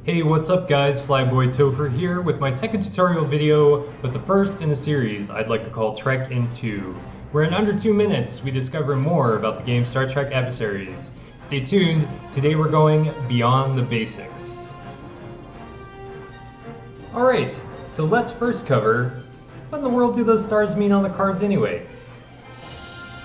Hey, what's up guys? FlyBoyTopher here with my second tutorial video, but the first in a series I'd like to call Trek in 2, where in under 2 minutes we discover more about the game Star Trek Adversaries. Stay tuned, today we're going beyond the basics. Alright, so let's first cover, what in the world do those stars mean on the cards anyway?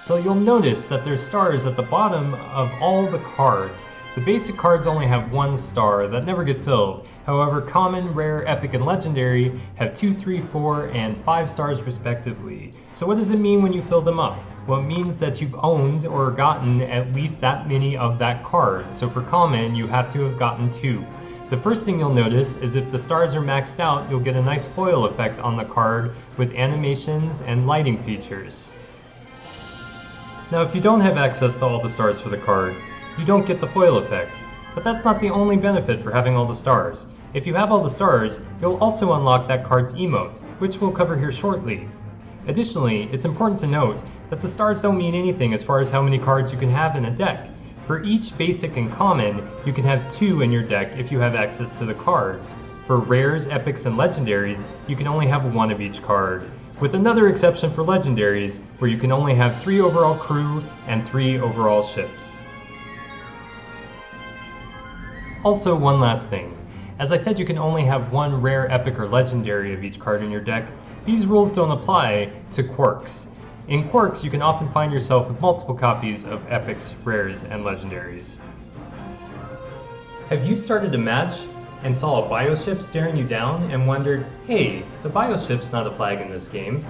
So you'll notice that there's stars at the bottom of all the cards. The basic cards only have 1 star that never get filled. However, common, rare, epic, and legendary have 2, 3, 4, and 5 stars respectively. So what does it mean when you fill them up? Well, it means that you've owned or gotten at least that many of that card. So for common, you have to have gotten 2. The first thing you'll notice is if the stars are maxed out, you'll get a nice foil effect on the card with animations and lighting features. Now, if you don't have access to all the stars for the card, you don't get the foil effect. But that's not the only benefit for having all the stars. If you have all the stars, you'll also unlock that card's emote, which we'll cover here shortly. Additionally, it's important to note that the stars don't mean anything as far as how many cards you can have in a deck. For each basic and common, you can have 2 in your deck if you have access to the card. For rares, epics, and legendaries, you can only have 1 of each card, with another exception for legendaries, where you can only have 3 overall crew and 3 overall ships. Also, one last thing. As I said, you can only have 1 rare, epic, or legendary of each card in your deck. These rules don't apply to quirks. In quirks, you can often find yourself with multiple copies of epics, rares, and legendaries. Have you started a match and saw a bioship staring you down and wondered, hey, the bioship's not a flag in this game?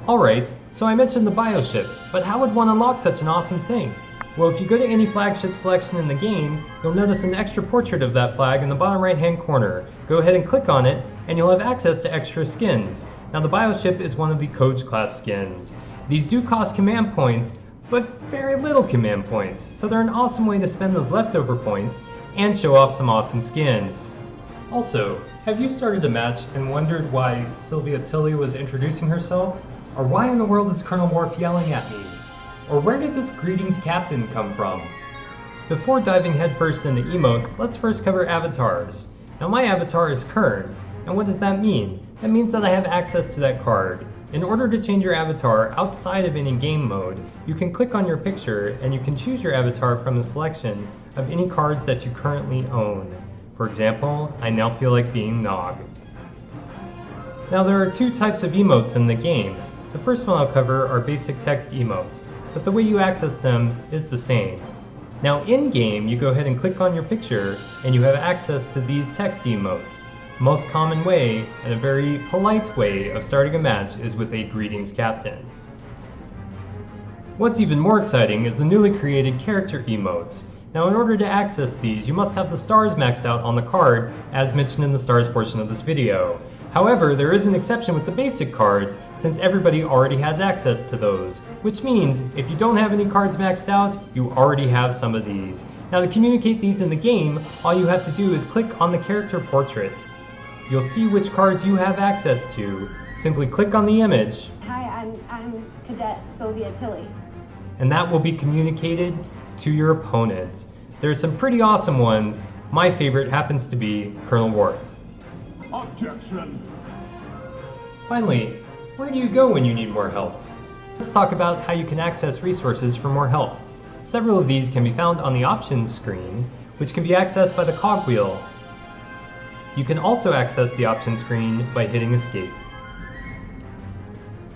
Alright, so I mentioned the bioship, but how would one unlock such an awesome thing? Well, if you go to any flagship selection in the game, you'll notice an extra portrait of that flag in the bottom right hand corner. Go ahead and click on it, and you'll have access to extra skins. Now the bioship is one of the Coach class skins. These do cost command points, but very little command points, so they're an awesome way to spend those leftover points and show off some awesome skins. Also, have you started a match and wondered why Sylvia Tilly was introducing herself? Or why in the world is Colonel Worf yelling at me? Or where did this greetings captain come from? Before diving headfirst into emotes, let's first cover avatars. Now my avatar is Kern, and what does that mean? That means that I have access to that card. In order to change your avatar outside of any game mode, you can click on your picture and you can choose your avatar from a selection of any cards that you currently own. For example, I now feel like being Nog. Now there are 2 types of emotes in the game. The first one I'll cover are basic text emotes, but the way you access them is the same. Now in-game, you go ahead and click on your picture and you have access to these text emotes. The most common way, and a very polite way of starting a match, is with a greetings captain. What's even more exciting is the newly created character emotes. Now in order to access these, you must have the stars maxed out on the card, as mentioned in the stars portion of this video. However, there is an exception with the basic cards, since everybody already has access to those, which means if you don't have any cards maxed out, you already have some of these. Now to communicate these in the game, all you have to do is click on the character portrait. You'll see which cards you have access to. Simply click on the image. Hi, I'm Cadet Sylvia Tilly. And that will be communicated to your opponent. There's some pretty awesome ones. My favorite happens to be Colonel Worf. Objection! Finally, where do you go when you need more help? Let's talk about how you can access resources for more help. Several of these can be found on the options screen, which can be accessed by the cogwheel. You can also access the options screen by hitting escape.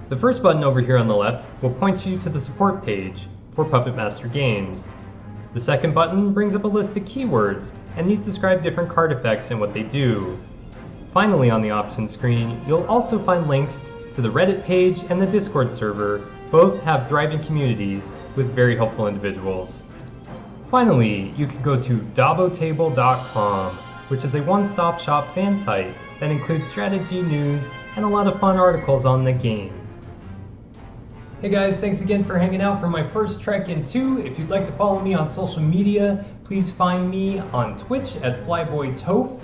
The first button over here on the left will point you to the support page for Puppet Master games. The second button brings up a list of keywords, and these describe different card effects and what they do. Finally, on the options screen, you'll also find links to the Reddit page and the Discord server. Both have thriving communities with very helpful individuals. Finally, you can go to dabotable.com, which is a one-stop shop fan site that includes strategy, news, and a lot of fun articles on the game. Hey guys, thanks again for hanging out for my first Trek in 2. If you'd like to follow me on social media, please find me on Twitch at FlyBoyToph,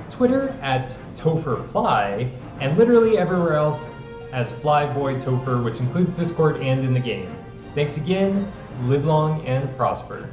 Twitter at TopherFly, and literally everywhere else as FlyBoyTopher, which includes Discord and in the game. Thanks again, live long and prosper.